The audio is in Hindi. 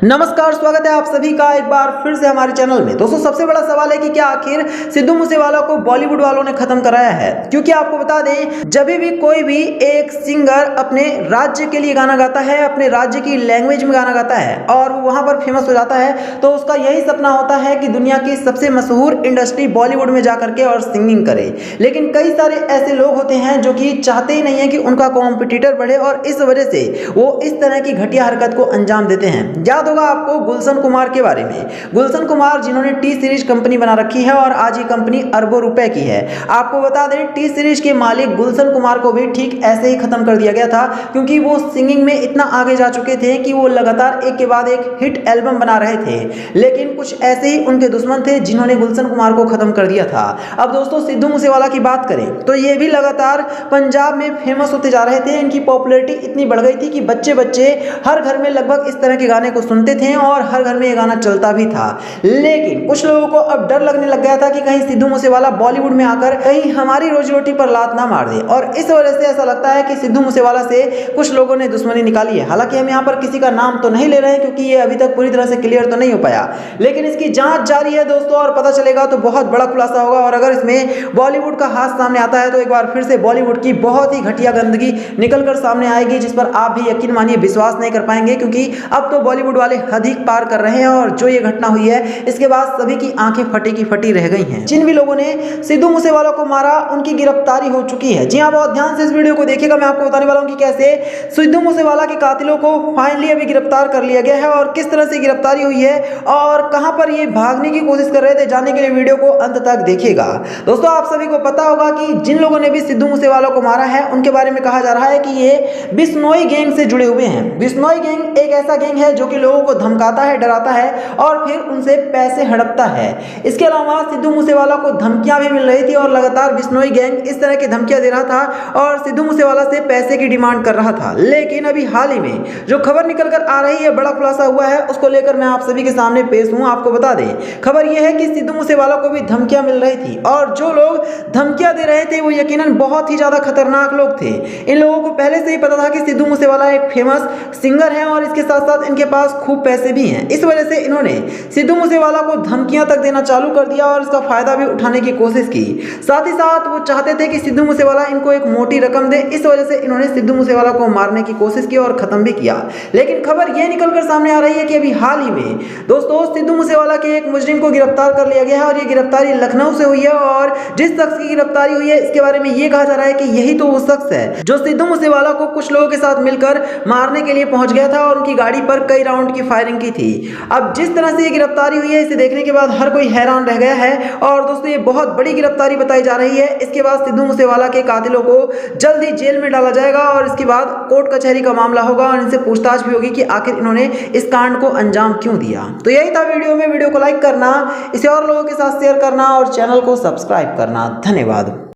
नमस्कार, स्वागत है आप सभी का एक बार फिर से हमारे चैनल में। दोस्तों, सबसे बड़ा सवाल है कि क्या आखिर सिद्धू मूसेवाला को बॉलीवुड वालों ने खत्म कराया है? क्योंकि आपको बता दें, जब भी कोई एक सिंगर अपने राज्य के लिए गाना गाता है, अपने राज्य की लैंग्वेज में गाना गाता है और वो वहां पर फेमस हो जाता है, तो उसका यही सपना होता है कि दुनिया की सबसे मशहूर इंडस्ट्री बॉलीवुड में जाकर के और सिंगिंग करे। लेकिन कई सारे ऐसे लोग होते हैं जो कि चाहते ही नहीं है कि उनका कॉम्पिटिटर बढ़े और इस वजह से वो इस तरह की घटिया हरकत को अंजाम देते हैं। याद होगा आपको गुलशन कुमार के बारे में। गुलशन कुमार जिन्होंने टी सीरीज कंपनी बना रखी है और आज ये कंपनी अरबों रुपए की है। आपको बता दें, टी सीरीज के मालिक गुलशन कुमार को भी ठीक ऐसे ही खत्म कर दिया गया था, क्योंकि वो सिंगिंग में इतना आगे जा चुके थे कि वो लगातार एक के बाद एक हिट एल्बम बना रहे थे। लेकिन कुछ ऐसे ही उनके दुश्मन थे जिन्होंने गुलशन कुमार को खत्म कर दिया था। अब दोस्तों, सिद्धू मूसेवाला की बात करें तो ये भी लगातार पंजाब में फेमस होते जा रहे थे। इनकी पॉपुलैरिटी इतनी बढ़ गई थी कि बच्चे हर घर में लगभग इस तरह के गाने को सुनते थे और हर घर में ये गाना चलता भी था। लेकिन कुछ लोगों को अब डर लगने लग गया था कि कहीं सिद्धू मूसेवाला बॉलीवुड में आकर कहीं हमारी रोजी रोटी पर लात ना मार दे, और इस वजह से ऐसा लगता है कि सिद्धू मूसेवाला से कुछ लोगों ने दुश्मनी निकाली है। हालांकि हम यहाँ पर किसी का नाम तो नहीं ले रहे हैं, क्योंकि ये अभी तक पूरी तरह से क्लियर तो नहीं हो पाया, लेकिन इसकी जांच जारी है दोस्तों, और पता चलेगा तो बहुत बड़ा खुलासा होगा। और अगर इसमें बॉलीवुड का हाथ सामने आता है तो एक बार फिर से बॉलीवुड की बहुत ही घटिया गंदगी निकलकर सामने आएगी, जिस पर आप भी यकीन मानिए विश्वास नहीं कर पाएंगे, क्योंकि अब तो बॉलीवुड वाले हद ही पार कर रहे हैं। और जो ये घटना हुई है, इसके बाद सभी की आंखें फटी की फटी रह गई हैं। जिन भी लोगों ने सिद्धू मूसेवाला को मारा, उनकी गिरफ्तारी हो चुकी है। जी हां, बहुत ध्यान से इस वीडियो को देखिएगा। मैं आपको बताने वाला हूं कि कैसे सिद्धू मूसेवाला के कातिलों को फाइनली अभी गिरफ्तार कर लिया गया है और किस तरह से गिरफ्तारी हुई है और कहां पर ये भागने की कोशिश कर रहे थे। जानने के लिए वीडियो को अंत तक देखिएगा। दोस्तों, आप सभी को पता होगा कि जिन लोगों ने भी सिद्धू मूसेवाला को मारा है, उनके बारे में कहा जा रहा है कि ये बिश्नोई गैंग से जुड़े हुए हैं। बिश्नोई गैंग एक ऐसा गैंग है जो कि लोगों को धमकाता है, डराता है और फिर उनसे पैसे हड़पता है। इसके अलावा सिद्धू मूसेवाला को धमकियां भी मिल रही थी और लगातार बिश्नोई गैंग इस तरह की धमकियां दे रहा था और सिद्धू मूसेवाला से पैसे की डिमांड कर रहा था। लेकिन अभी हाल ही में जो खबर निकल कर आ रही है, बड़ा खुलासा हुआ है, उसको लेकर मैं आप सभी के सामने पेश हूं। आपको बता दें, खबर यह है कि सिद्धू मूसेवाला को भी धमकियां मिल रही थी और जो लोग धमकियां दे रहे थे वो यकीनन बहुत ही ज्यादा खतरनाक लोग थे। इन लोगों को पहले से ही पता था कि सिद्धू मूसेवाला एक फेमस सिंगर है और इसके साथ साथ इनके पास खूब पैसे भी हैं। इस वजह से इन्होंने सिद्धू मूसेवाला को धमकियां तक देना चालू कर दिया और इसका फायदा भी उठाने की कोशिश की। साथ ही साथ वो चाहते थे कि सिद्धू मूसेवाला इनको एक मोटी रकम दे। इस वजह से इन्होंने सिद्धू मूसेवाला को मारने की कोशिश की और खत्म भी किया। लेकिन खबर यह निकलकर सामने आ रही है कि अभी हाल ही में दोस्तों सिद्धू मूसेवाला के एक मुजरिम को गिरफ्तार कर लिया गया है और ये गिरफ्तारी लखनऊ से हुई है। और जिस शख्स की गिरफ्तारी हुई है, इसके बारे में यह कहा जा रहा है कि यही तो वो शख्स है जो सिद्धू मूसेवाला को कुछ लोगों के साथ मिलकर मारने के लिए पहुंच गया था और उनकी गाड़ी पर कई राउंड की फायरिंग की थी। अब जिस तरह से ये गिरफ्तारी हुई है, इसे देखने के बाद हर कोई हैरान रह गया है और दोस्तों ये बहुत बड़ी गिरफ्तारी बताई जा रही है। इसके बाद सिद्धू मूसेवाला के कातिलों को जल्द ही जेल में डाला जाएगा और इसके बाद कोर्ट कचहरी का मामला होगा और इनसे पूछताछ भी होगी कि आखिर इन्होंने इस कांड को अंजाम क्यों दिया। तो यही था वीडियो को लाइक करना, इसे और लोगों के साथ शेयर करना और चैनल को सब्सक्राइब करना। धन्यवाद।